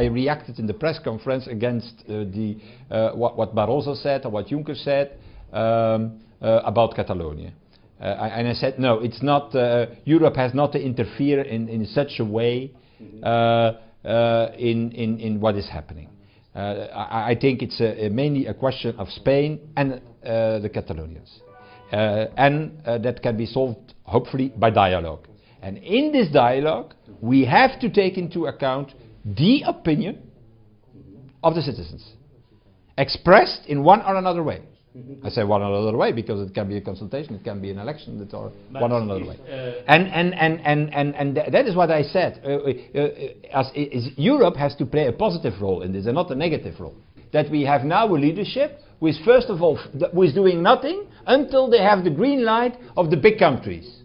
reacted in the press conference against what Barroso said or what Juncker said about Catalonia. And I said, no, it's not, Europe has not to interfere in such a way in what is happening. I think it's mainly a question of Spain and the Catalonians. And that can be solved, hopefully, by dialogue. And in this dialogue, we have to take into account the opinion of the citizens, expressed in one or another way. I say one or another way because it can be a consultation, it can be an election, or one or another way. And that is what I said. Europe has to play a positive role in this and not a negative role. That we have now a leadership who is first of all who is doing nothing until they have the green light of the big countries.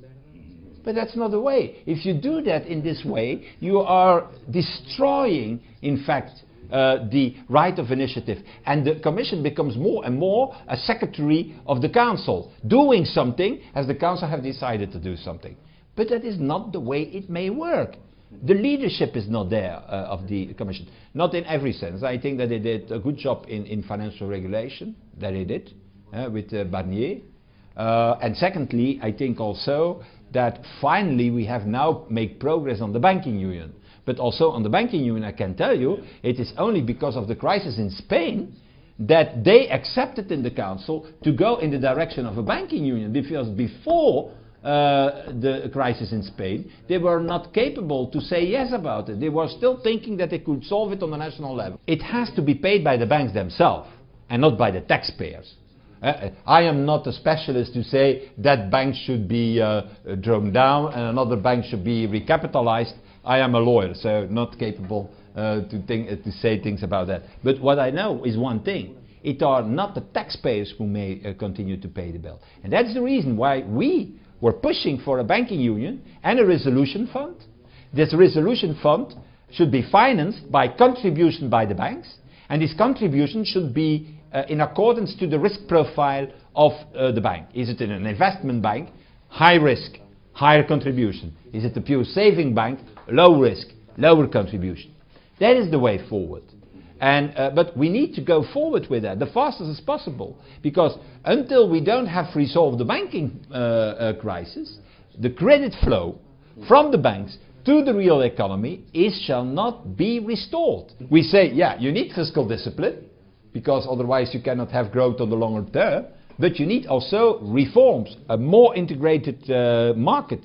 But that's not the way. If you do that in this way, you are destroying, in fact, the right of initiative, and the Commission becomes more and more a secretary of the Council, doing something as the Council have decided to do something. But that is not the way it may work. The leadership is not there of the Commission, not in every sense. I think that they did a good job in financial regulation, that they did, with Barnier. And secondly, I think also that finally we have now made progress on the banking union. But also on the banking union, I can tell you, it is only because of the crisis in Spain that they accepted in the Council to go in the direction of a banking union. Because before the crisis in Spain, they were not capable to say yes about it. They were still thinking that they could solve it on the national level. It has to be paid by the banks themselves and not by the taxpayers. I am not a specialist to say that bank should be drawn down and another bank should be recapitalized. I am a lawyer, so not capable to say things about that. But what I know is one thing. It are not the taxpayers who may continue to pay the bill. And that's the reason why we were pushing for a banking union and a resolution fund. This resolution fund should be financed by contribution by the banks, and this contribution should be in accordance to the risk profile of the bank. Is it in an investment bank? High risk, higher contribution. Is it a pure saving bank? Low risk, lower contribution. That is the way forward. And, but we need to go forward with that, the fastest as possible. Because until we don't have resolved the banking crisis, the credit flow from the banks to the real economy shall not be restored. We say, yeah, you need fiscal discipline, because otherwise you cannot have growth on the longer term, but you need also reforms, a more integrated market,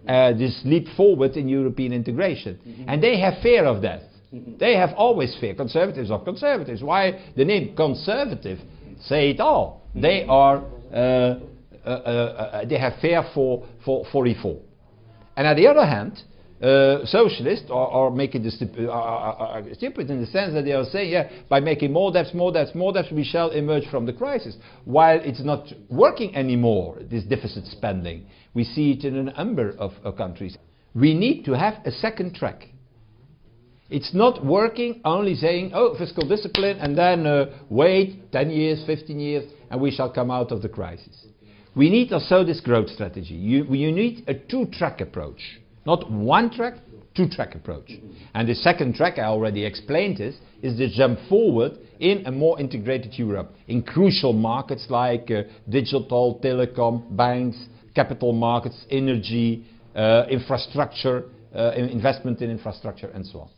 this leap forward in European integration. And they have fear of that. They have always fear. Conservatives are conservatives. Why the name conservative? Say it all. They are, they have fear for reform. And on the other hand, socialists are making this stupid in the sense that they are saying, yeah, by making more debts, we shall emerge from the crisis. While it's not working anymore, this deficit spending. We see it in a number of countries. We need to have a second track. It's not working only saying, oh, fiscal discipline, and then wait 10 years, 15 years, and we shall come out of the crisis. We need also this growth strategy. You need a two-track approach. Not one track, two-track approach. And the second track, I already explained this, is the jump forward in a more integrated Europe, in crucial markets like digital, telecom, banks, capital markets, energy, infrastructure, investment in infrastructure, and so on.